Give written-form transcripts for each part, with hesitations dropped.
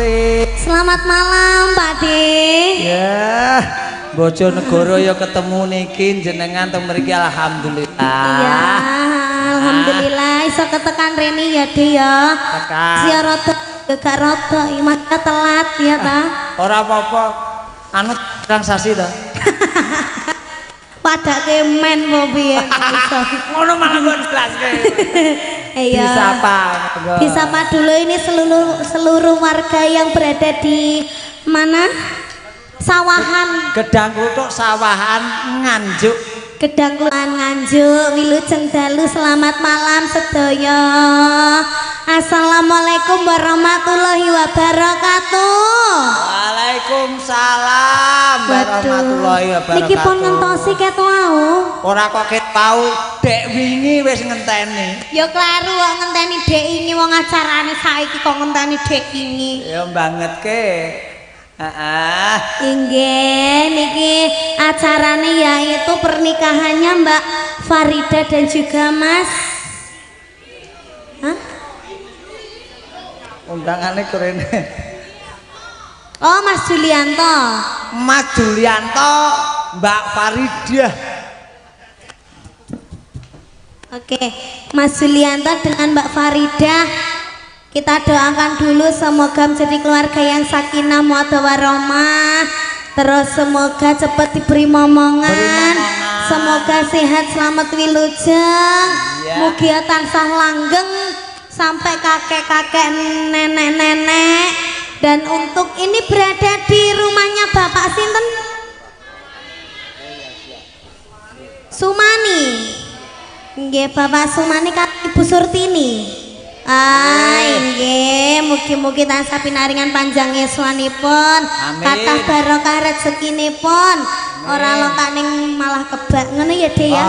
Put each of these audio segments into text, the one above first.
sore. Selamat malam Pak De. Ya, Bojonegoro ya ketemu niki jenengan teng mriki alhamdulillah. Iya, alhamdulillah iso ketekan rene ya De ya. Tekan. Ziarah gak rada maka telat ya ta. Ora apa-apa. Anu transaksi to. Padake men apa piye iso. Ngono malah kok jelaske. Iya. Disapa dulu ini seluruh warga yang berada di mana? Sawahan. Gedang Kluthuk Sawahan Nganjuk. Gedang Kluthuk Nganjuk, Wilujeng Dalu. Selamat malam sedaya. Assalamualaikum warahmatullahi wabarakatuh. Waalaikumsalam warahmatullahi wabarakatuh. Niki pun ngentosi ket wau. Ora kok ket tau dek wingi wis ngenteni. Ya klaru kok ngenteni dek ini wong acarane saiki kok ngenteni dek ini. Ya banget ke. Heeh. Inggih niki acarane yaitu pernikahannya Mbak Farida dan juga Mas. Hah? Undangannya keren. Oh Mas Julianto. Mas Julianto, Mbak Faridah. Oke, Mas Julianto dengan Mbak Faridah. Kita doakan dulu semoga menjadi keluarga yang sakinah mawaddah warahmah. Terus semoga cepat diberi momongan. Semoga sehat selamat wilujeng. Mugi tansah langgeng sampai kakek-kakek nenek-nenek. Dan untuk ini berada di rumahnya Bapak sinten? Sumani. Nggih, Bapak Sumani kan Ibu Surtini. Nggih, mugi-mugi tansah pinaringan panjang yuswanipun, kathah barokah rezekinipun. Ora lokaning malah kebak ngono ya, De ya.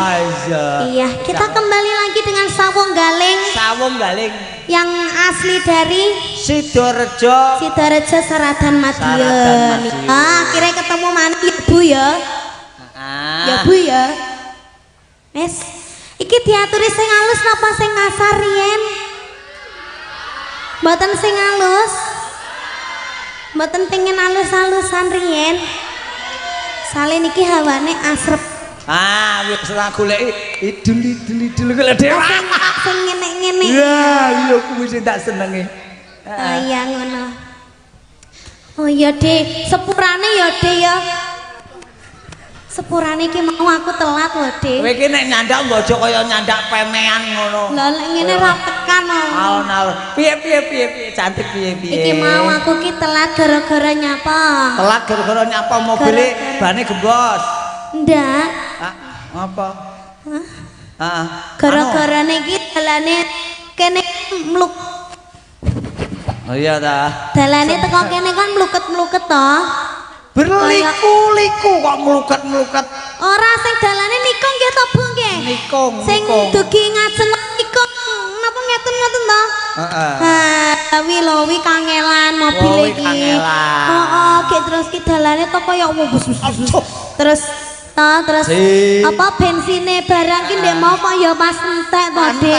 Iya, kita kembali lagi dengan Sawung Galing. Sawung Galing yang asli dari Sidorejo. Sidorejo Seradan Madiun. Akhirnya ketemu mana ya Bu ya? Ya Bu ya. Wes, iki diaturi sing halus napa sing kasar yen? Mboten sing halus. Mboten pengen halus-halusan riyen. Sale niki hawane asrep. Wis ora goleki idul kok dewa. Sing ngene-ngene. Iya, kuwi sing tak senenge. Iya ngono. Oh iya, De, sepurane ya, De ya. Sepurane iki mau aku telat lho, De. Kowe iki nek nyandak mbojo kaya nyandak pemean ngono. Lah lek ngene ra tekan lho. Alon-alon. Piye cantik piye. Iki mau aku ki telat gara-gara nyapa. Telat gara-gara nyapa mobile bane gembos. Ndak. Apa? Heeh. Gara-gara niki dalane kene mluk. Oh iya ta. Dalane teko kene kan mluket-mluket to. Berliku-liku kok mluket-mluket. Ora sing dalane nikung nggih to Bu nggih. Nikung. Sing dugi ngajeng nikung. Napa ngeten-ngeten to? Heeh. Wi kangelan mobil iki. Heeh, gek terus ki dalane to kaya bus. Terus apa bensine barang ki ndek mau kok ya pas entek to, De.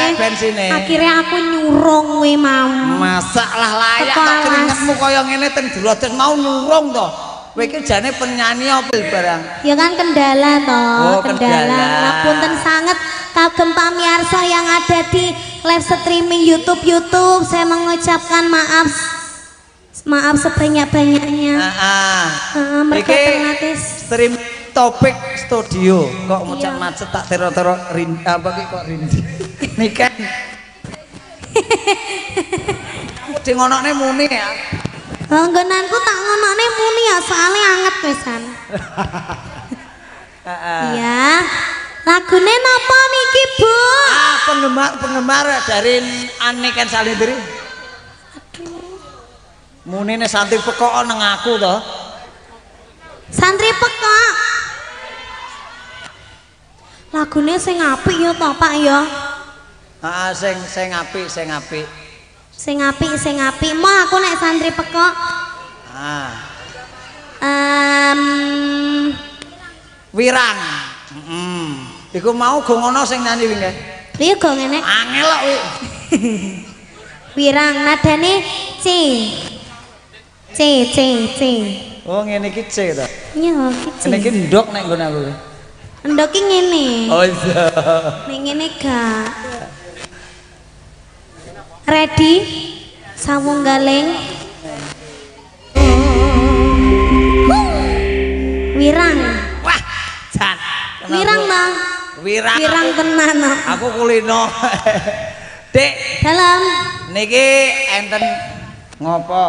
Akhirnya aku nyurung kuwi mau. Masalah layak kok keringetmu kaya ngene teng Drotes mau nyurung to. Kowe iki jane penyanyi apa barang? Ya kan kendala toh, kendala. Ngapunten sangat kagem pamirsa yang ada di live streaming YouTube. Saya mengucapkan maaf sebanyak-banyaknya. Mereka ternatis stream topik studio kok ngucap macet tak tero-tero apa ki kok rindi. Niken. Di ngonokne muni ya. Nggonanku tak ngonokne muni ya soalnya anget pisan. Iya. Lagune napa niki, Bu? Penggemar dari Niken Salindri. Aduh. Munine santri pekok nang aku to. Santri pekok. Lagune sing apik ya to, Pak ya. Sing apik. Sing apik. Mau aku nek santri pekok. Wirang. Iku mau go ngono sing nyanyi wingi. Iya go ngene. Angel kok kuwi. Wirang nadane C. C. Oh ngene iki C to. Iya, iki C. Ngene iki ndok nek nggon aku. Endok ki ngene. Oh iya. Nek ngene gak. Ready? Sawung galeng. Wirang. Wah, jan. Wirang Bang. Wirang tenan. Aku kulino. Dik, Dalam. niki enten ngopo?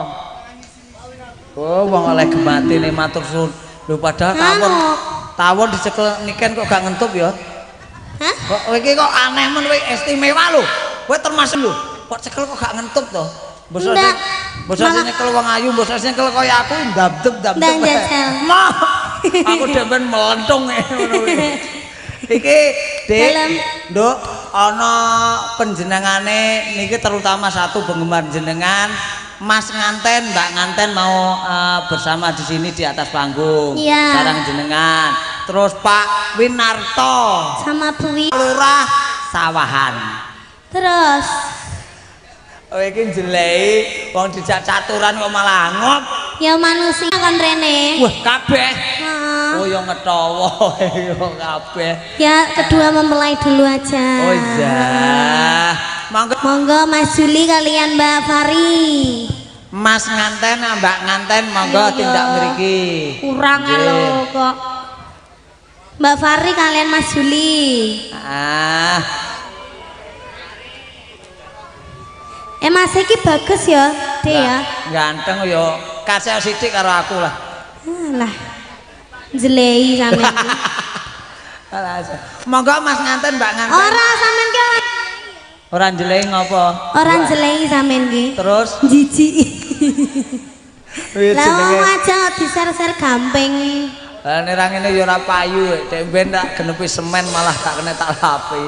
Oh, wong oleh gemati nih matur suwun. Lho padahal tawon dicekel niken kok gak ngentup ya. Hah? Kok kowe iki kok aneh men kowe istimewa lho. Kowe termasuk lho. Kok cekel kok gak ngentup to? Bosok nyekel wong ayu, bosok nyekel kaya aku ndabdeb. Ndang jajal. Mah. Aku demen melentung ngono kuwi. Iki, Dik, Nduk, ana panjenengane niki terutama satu penggemar jenengan, Mas nganten, Mbak nganten mau bersama di sini di atas panggung. Iya. Sarang jenengan. Terus Pak Winarto Sama Bu Wi. Lurah Sawahan. Terus Oh iki jeleki wong dijak caturan kok malah ngop. ya manusia kan Rene. Wah, kabeh. Heeh. Oh ya ngetawa ya kabeh. Ya kedua mempelai dulu aja. Oh iya. Monggo Mas Juli kalian Mbak Fari. Mas nganten, Mbak nganten, monggo Iya. tindak mriki. Kurang Nggih. lho kok. Mbak Fari kalian Mas Juli. Mas iki bagus ya, Dek ya. Ganteng ya, kasih sithik karo aku lah. Alah. Jelei sampean iki. Monggo Mas nganten, Mbak nganten. Ora sampean ki Ora jelek ngopo? ora jelei sampean ki. Terus Jijik. wis Lah jenenge. wong aja diser-ser gamping. Lah nek ra ngene ya ora payu, dek ben tak genepi semen malah tak kena tak lapi.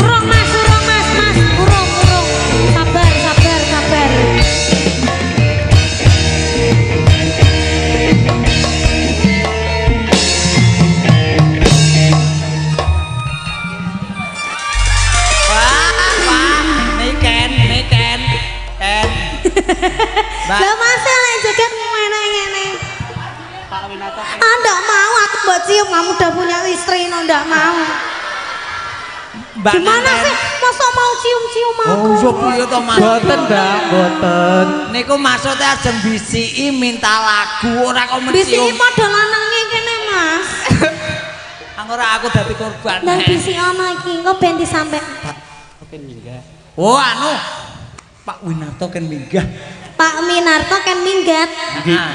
Urung mas, urung. Sabar. Wah, niken. Mbak, Lah mas lek joget ngene. Ndak mau aku mbok cium, kamu udah punya istri, ndak mau. Mbak Gimana nganten. sih? Masa mau cium-cium aku? Oh, iya piye to, Mas? Boten, Mbak, boten. Niku maksudnya aja bisiki minta lagu ora kok Bisiki mencium. padha lanange kene, Mas. Ora aku dadi korban. Dan bisi ana iki, engko ben disampe. Oke, minggah. Oh, anu. Pak Winarto kan minggah. Pak Minarto kan minggat.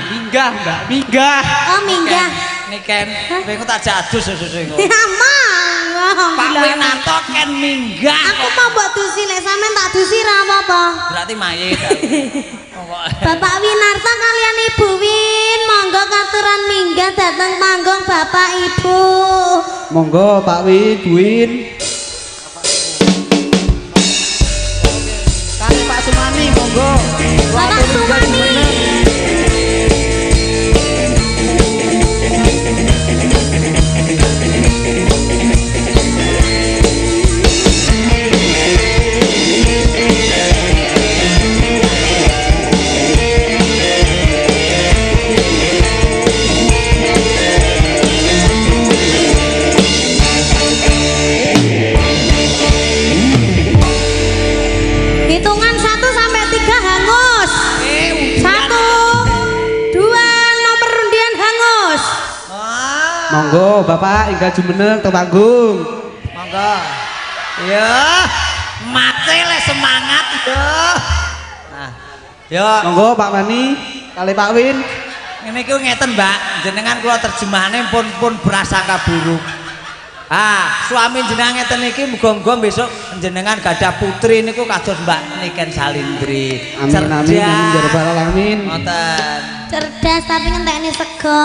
Minggah, Mbak, minggah. Oh, minggah. Niken, kowe kok tak jadus susu engko. Aman. Pak Winarto kan minggah. Aku mau mbok dusi nek sampean tak dusi ra apa-apa. Berarti mayit. Bapak Winarto kalian Ibu Win, monggo katuran minggah dateng panggung Bapak Ibu. Monggo Pak Win, Bu Win. Kang Pak Sumani monggo. Bapak Sumani. Hitungan 1 sampai 3 hangus. 1, 2, nomor undian hangus. Monggo Bapak Ingga Jumeneng teng panggung. Monggo. Ya, mate le semangat yo. Nah, yo. Monggo Pak Mani kali Pak Win. Ini ku ngeten Mbak, jenengan kula terjemahane pun berasangka buruk. Suami jenengan ngeten iki muga-muga besok jenengan gadah putri niku kados Mbak Niken Salindri. Amin amin ya rabbal alamin. Ngoten. Cerdas tapi ngentekne sego.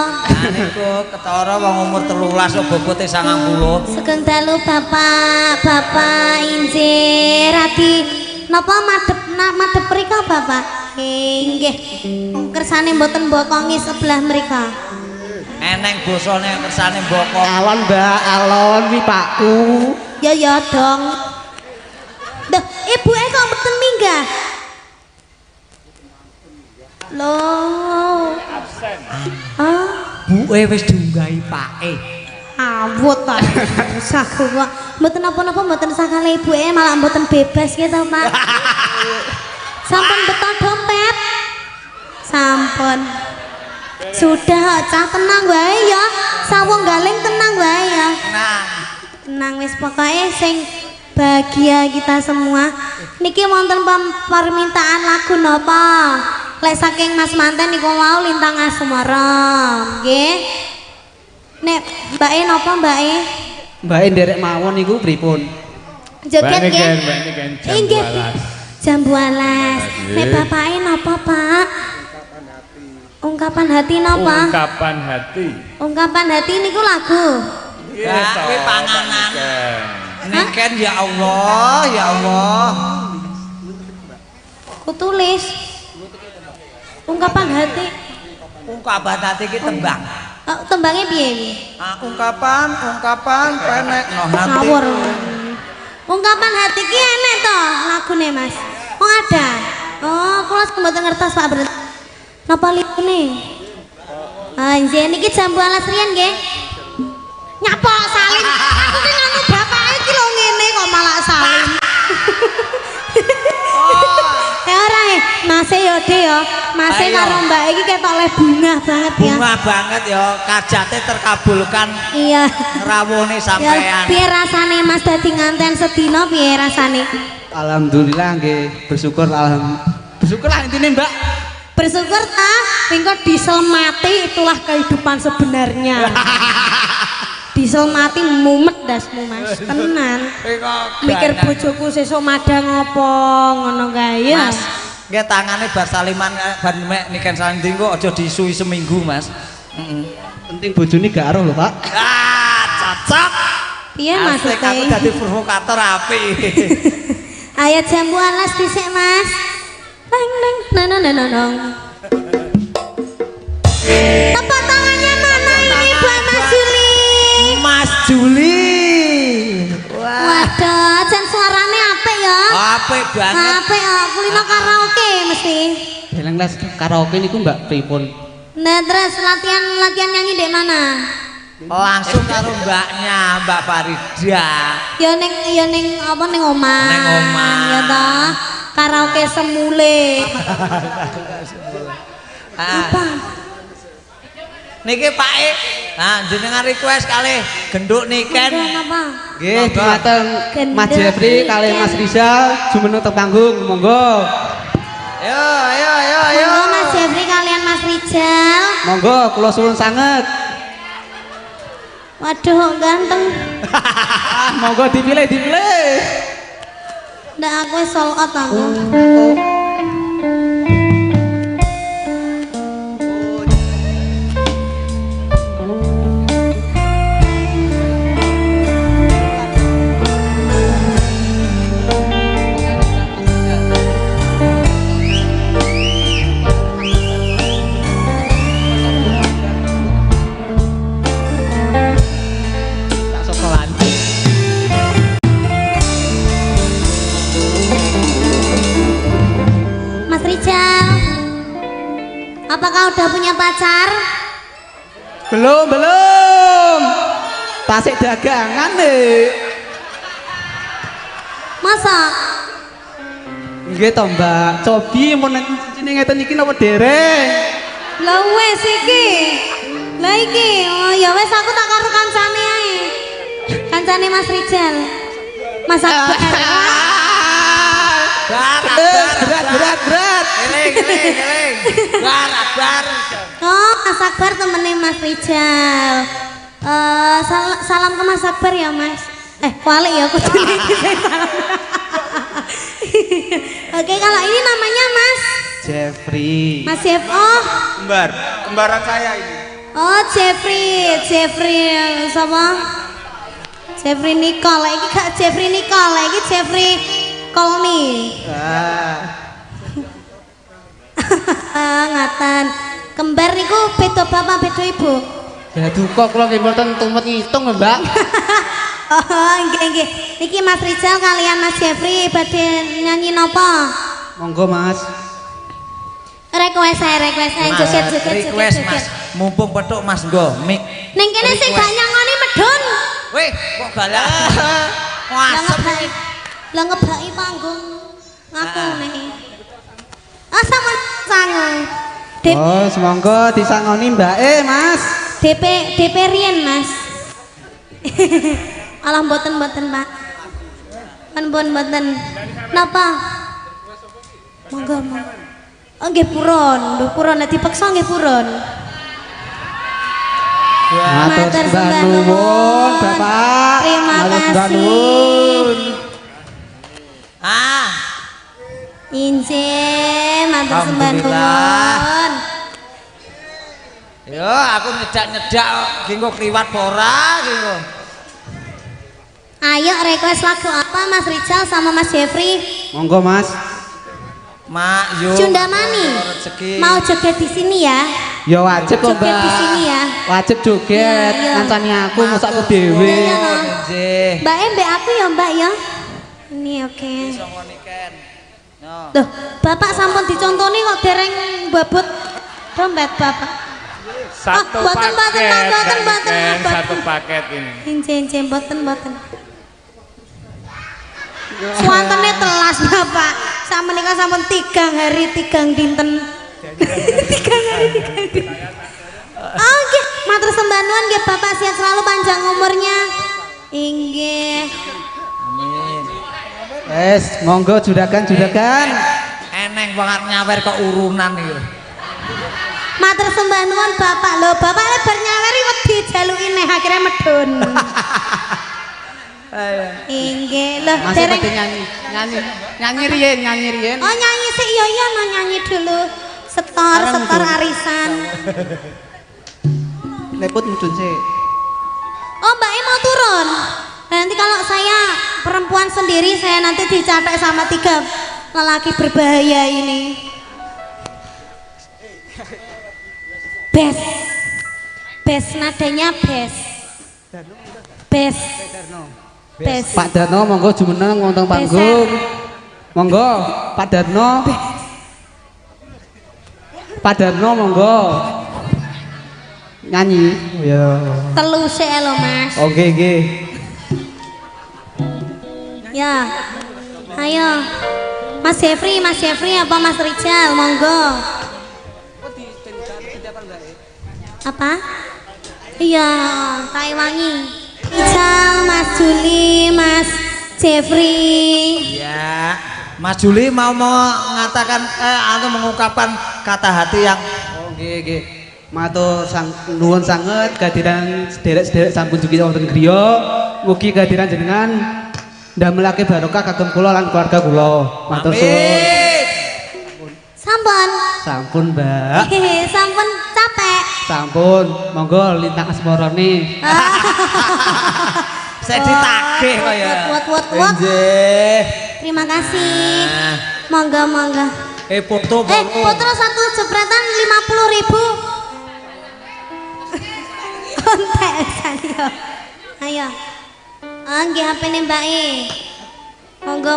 Niku ketara wong umur 13 kok bobote 90. Sugeng dalu Bapak Injih Radi napa madhep mrika Bapak? Nggih. Kersane mboten bokongi sebelah mrika. Eneng bosone kersane mbokong. Alon Mbak, alon wi Pakku. Ya dong. Duh, ibuke kok mboten minggah? Loh. Absen. Buke wis diunggahi pake. Awut ta. Saku kok. Mboten napa-napa mboten sakale ibuke malah mboten bebas gitu, Pak. Sampun beton dompet. Sampun. Sudah cah tenang wae ya. Sawung galing tenang wae ya. Tenang wis pokoke sing bahagia kita semua. Niki wonten permintaan lagu napa? Lek saking Mas Manten niku mau Lintang Asmara. Nggih. Nek mbake napa mbake? Mbake nderek mawon niku pripun? Joget nggih. Inggih. Jambu alas. Nek bapake napa, Pak? Ungkapan hati napa? Ungkapan hati. Ungkapan hati niku lagu. Ya, kuwi panganan. Niken ya Allah, ya Allah. Kutulis. Ungkapan hati. Ungkapan hati ki tembang. Tembangnya piye? Ungkapan penek no hati. Ngawur. Ungkapan hati ki enek to lagune, Mas. Oh ada. Oh, kula mboten ngertos Pak Bret. Napa lipune? Nggih niki jambu alas riyen nggih. Nyapa salim. Aku ki nganu bapake iki lho ngene kok malah salim. Ora Mase yo De yo. Mase karo Mbak iki ketok le bunga banget ya. Bunga banget ya, kajate terkabulkan. Iya. Rawone sampean. Piye rasane Mas dadi nganten sedina piye rasane? Alhamdulillah nggih, bersyukur bersyukurlah intine Mbak. Bersyukur ta, engko diselmati itulah kehidupan sebenarnya. Diselmati mumet dasmu Mas, tenan. Mikir bojoku sesuk madang apa ngono kae ya. Mas, nggih tangane bar saliman bar mek Niken Salindri kok aja disui seminggu Mas. Penting bojone gak aruh lho Pak. Cocok. Piye maksudnya? Aku dadi provokator apik. Ayo jambu alas dhisik Mas. Neng nong. Tepuk tangannya mana ini buat Mas Juli? Mas Juli. Waduh, jan suarane apik ya. Apik banget. Apik kok, kulino karaoke mesti. Deleng les karaoke niku Mbak pripun? Nah, terus latihan nyanyi di mana? Langsung karo mbaknya, Mbak Farida. Ya ning apa ning omah. Ning omah. Ya toh. Karaoke semule. Apa? Niki Pak E. Jenengan request kalih genduk Niken. Apa? Nggih, dumateng Mas Jeffrey kalih Mas Rizal jumeneng teng panggung, monggo. Ayo. Monggo Mas Jeffrey kalian Mas Rizal. Monggo kula suwun sanget. Waduh, ganteng. Monggo dipilih. Ndak aku wis sold out aku. Apakah udah punya pacar? Belum. Tasik dagangan nih. Masa? Nggih to Mbak, cobi mun cincine ngeten iki napa dereng? Lah wes iki. Lah iki, oh ya wes aku tak karo kancane ae. Kancane Mas Rizal. Mas Akbar. Berat. Eling. Bar. Oh, Mas Akbar temennya Mas Rizal. Salam ke Mas Akbar ya Mas. Kualik ya aku salam. Oke, kalau ini namanya Mas Jeffrey. Mas Jeff. Oh, Kembaran saya ini. oh Jeffrey sama Jeffrey Nicole. Iki gak Jeffrey Nicole, iki Jeffrey Colny. Ngatan. Kembar niku beda bapak beda ibu. Ya duka kula nggih mboten tumet ngitung, Mbak. Oh, nggih. Niki Mas Rizal kalian Mas Jeffrey badhe nyanyi napa? Monggo, Mas. Request saya joget. Mas. Mumpung petuk Mas nggo mic. Ning kene sing gak nyangoni medun. Weh, kok galak. Wasem. Lah ngebaki panggung. Ngaku nih. Sampun sangu. Oh, semonggo disangoni Mbak Mas. DP riyen Mas. Alah mboten Pak. Mboten. Napa? Monggo. Oh nggih purun nek dipeksa nggih purun. Matur sembah nuwun Bapak. Terima Matur sembah kasih. nuwun. Injih, matur sembah Alhamdulillah. nuwun. Yo, aku nyedak kengko kliwat ora kengko. Ayo request lagu apa Mas Rizal sama Mas Jeffrey? Monggo, Mas. Mak yo. Cundamani. Rezeki. Mau joget di sini ya? Ya wajib kok, Joget Mbak. di sini ya. Wajib joget. Iya. Ngancani aku masa aku dhewe. Iya, no. Nggih. Mbak aku ya Mbak ya. Ini oke. Iso ngoniken. No. Loh, Bapak sampun dicontoni kok dereng babut dompet Bapak. Satu boten, paket, boten. satu paket ini. Injih, boten. Suantene telas Bapak. Samenika sampun 3 hari 3 dinten. 3 hari 3 dinten. Oh nggih, matur sembah nuwun nggih Bapak sehat selalu panjang umurnya. Inggih. Amin. Wes, monggo juragan. Eneng banget nyawer ke urunan iki. Matur sembah nuwun Bapak. Lho, Bapak le bar nyaweri wedi jaluki neh akhire medun. Inggih, lho Masih dereng. pada nyanyi riyen. Oh nyanyi sih iya no nyanyi dulu. Setor arisan. Leput mudun sih. Oh Mbak mau turun. Nanti kalau saya perempuan sendiri saya nanti dicatat sama 3 lelaki berbahaya ini. Bes nadanya bes. Pak Darno monggo jumeneng wonten panggung. Monggo Pak Darno. Pak Darno monggo. Nyanyi. Ya. Telu sik lho Mas. Oke, nggih. Ya. Ayo. Mas Jeffrey apa Mas Rizal monggo. Apa? Iya, tak wangi. Rizal, Mas Juli, Mas Jeffrey. Ya, Mas Juli mau mengatakan atau mengungkapkan kata hati yang Nggih. Matur nuwun sanget kehadiran sederek-sederek sampun jugi wonten griya. Mugi kehadiran jenengan ndamelake barokah kagem kula lan keluarga kula. Matur suwun. Amin. Sampun, Mbak. sampun capek. Sampun, monggo lintang asmarane. Saya ditagih kok ya. Wot. Nggih. Terima kasih. Nah. Monggo. Foto. Foto satu jepretan 50.000. Ontek saya. Ayo. Nggih HP-ne Mbak E. Monggo.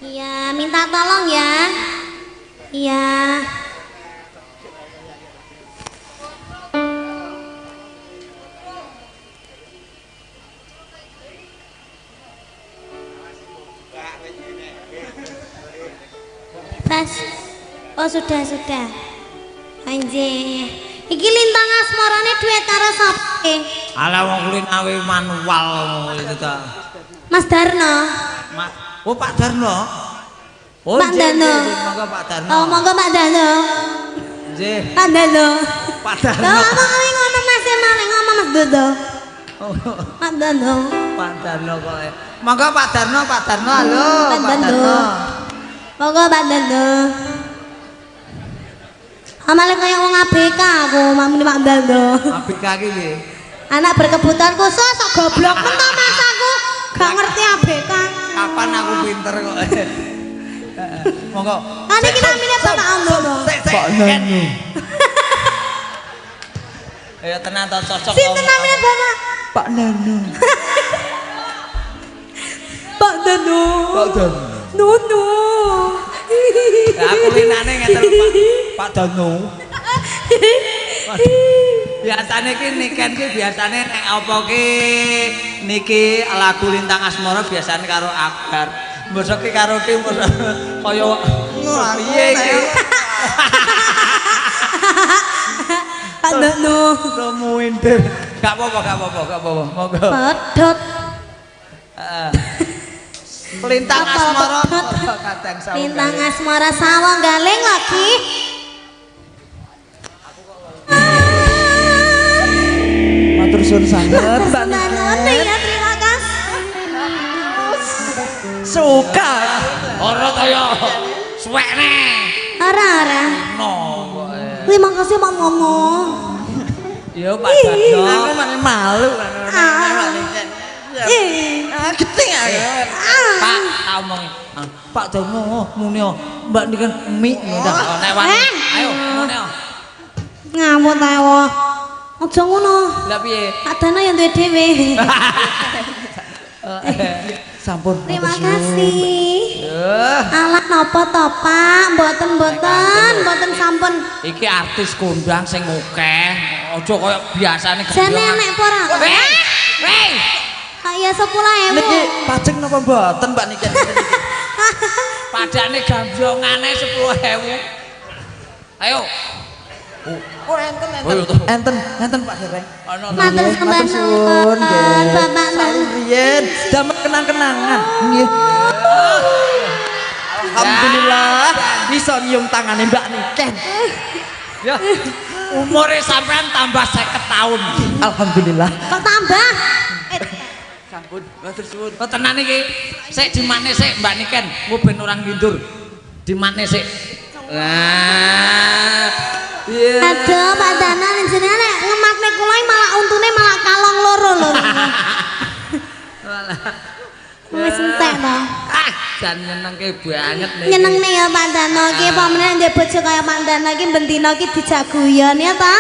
Iya, minta tolong ya. Iya. Pas. Oh sudah. Anjir. Iki lintang asmarane duet karo sapa? Ala wong kuwi nawe manual itu ta. Mas Darno. Oh Pak Darno. Oh Pak nggih, Darno. nggih, monggo Pak Darno. Oh monggo Pak Darno. Nggih. Pak Dano. Pak Dano. Lah ngomong ngono Mas maling ngomong Mas Dodo. Pak Dano. Pak Darno kok. Monggo Pak Darno, halo Pak Pak Dano. Darno. Monggo Pak Dano. Amale kaya wong ABK aku, mamune Pak Dano. ABK iki nggih. Anak berkebutuhan khusus kok goblok men Mas aku. Gak ngerti ABK. Kapan aku pinter kok. Monggo. Kan iki namine Pak Dano. Pak Nanu. Ayo tenan to cocok. Sinten namine Bapak? Pak Nanu. Pak Dano. Pak Danu. Nono. Aku linane ngeten Pak Danu. Biasane ki niken ki biasane nek apa ki niki lagu Lintang Asmara biasane karo Akbar. Mbosok ki karo tim kaya piye iki. Pak Dano. Romuindir. Gak apa-apa. Monggo. Pedhot. Heeh. Lintang Asmara kadang sawung. Lintang Asmara sawang galing lagi. Matur suwun sanget Mbak Nani ya terima kasih. Suka. Ora kaya suwekne. Ora. No. Terima kasih Pak Momo. Ya Pak Darno. Aku malu. Geting ae. Pak, tak omongi. Pak Darno muni Mbak niki mik ndak nek wani. Ayo ngene. Ngawur ta wo. Aja ngono. Lah piye? Pak Dano yang duwe dhewe. Sampun. Terima kasih. Yuh. Alah napa to Pak? Mboten sampun. Iki artis kondang sing akeh. Aja kaya biasane Jane enek apa ora? Weh. Kaya 10.000. Niki pajeng napa mboten Mbak niki? Padane gambyongane 10.000. Ayo. Oh enten Pak Dereng. Matur suwun nggih. Bapak Riyen damel kenang-kenangan nggih. Alhamdulillah bisa nyium tangane Mbak Niken. Ya. Umure sampean tambah 50 tahun. Alhamdulillah. kok tambah? Sampun, matur suwun. Oh tenan iki. Sik dimane sik Mbak Niken, engko ben ora ngindur. Dimane sik. Lah. Iya. Aduh Pak Dano jenengan nek ngemakne kula malah untune malah kalong loro lho. Wis entek to. Jan nyenengke banget nih. Nyenengne ya Pak Dano iki apa meneh ndek bojo kaya Pak Dano iki bendina iki dijak guyon ya ta?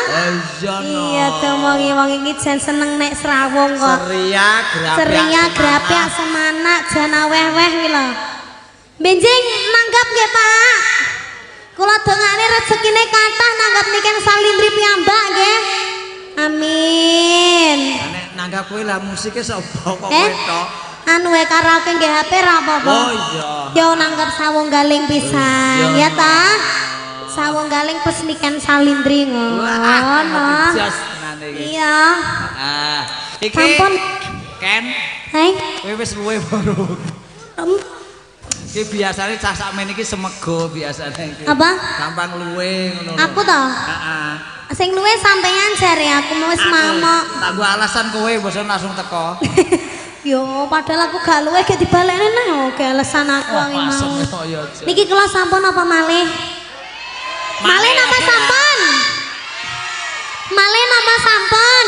Iya to wong-wong iki jan seneng nek srawung kok. Ceria grapiak semanak jan aweh-weh kuwi lho. Benjing nanggap nggih Pak. Kula dongane rezekine kathah nanggap niken salindri piyambak nggih. Amin. Nek nanggap kowe lah musike sapa kok ketok. Anu wae karaoke nggih HP ra apa-apa. Oh iya. Yo nanggap sawung galing pisan ya ta. Sawung galing pesnikan salindri ngono. Jos tenan iki. Iya. Iki Sampun. Ken, Hei. kowe wis luwe baru. Iki biasane cah sakmen iki semego biasane iki. Apa? Gampang luwe ngono. Aku to. Heeh. Sing luwe sampeyan jare aku mau wis mamok. Tak gua alasan kowe bosan langsung teko. Yo padahal aku gak luwe gak dibalekne nang oke alasan aku wangi mau. Niki kula sampun apa malih? Malih napa sampun? Malih napa sampun?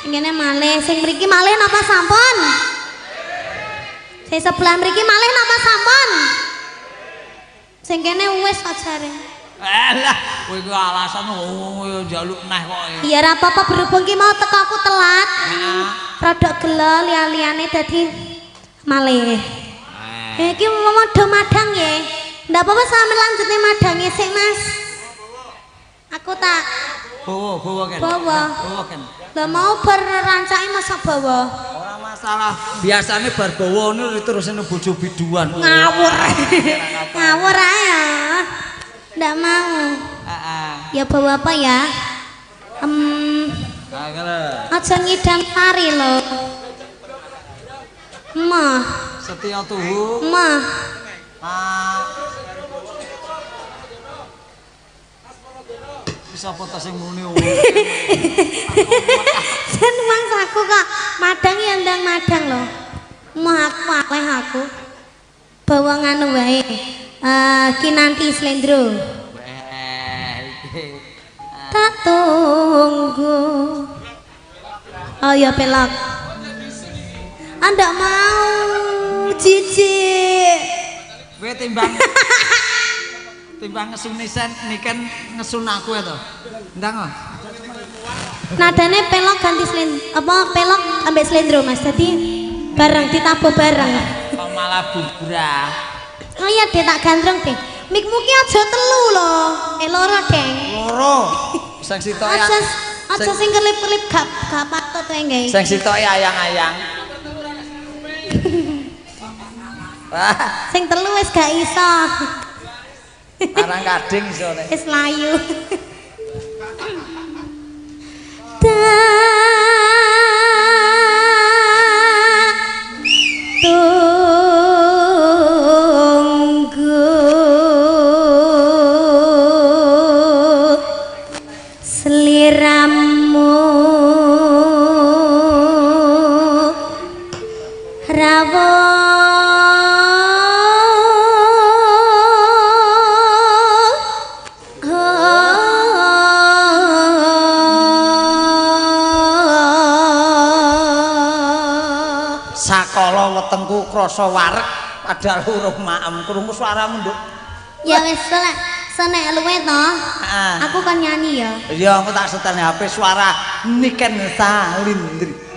Sing kene malih, sing mriki malih napa sampun? Sing sebelah mriki malih napa sampun? Sing kene wis ajare. Alah, kowe iku alasan yo njaluk neh kok. Iya ra apa-apa berhubung ki mau teko aku telat. Rodok gelo liya-liyane dadi malih. Iki mau madang ya. Ndak apa-apa sampe lanjutne madange sik, Mas. Aku tak Bawa Ken. bawa. Bawa Ken. Lah mau berancake masa bawa. Ora masalah. Biasane bar bawa niku terusane bojo biduan. Ngawur. Ngawur ae ya. Ndak mau. Heeh. Ya bawa apa ya? Aja ngidam tari lho. Mah, Setia tuhu. mah. sapa to sing muni Sen mangsaku kok madang ya ndang madang lho. Mau aku akeh aku. Bawa nganu wae. Kinanti Slendro. Tak tunggu. Oh ya pelak. Anda mau cici. Kowe timbang ngesuni sen niken ngesun aku ya to. Ndang kok. Nadane pelok ganti pelok ambek Slendro Mas. Dadi bareng ditabuh bareng. Kok malah bubrah. Oh iya deh tak gandrung deh. Mikmu ki aja telu lho. Loro deng. Loro. Sing sitok ya. Aja sing kelip-kelip gak patut wae nggae. Sing sitok ayang-ayang. Wah, Sing telu wis gak iso. arang kading iso nek. Wis layu. Tunggu seliramu rawo Sakala wetengku krasa wareg padahal urung maem krungu swaramu nduk. ya wis senek luwe to. Heeh. Aku kan nyanyi ya. Ya aku tak setel HP suara Niken Salindri.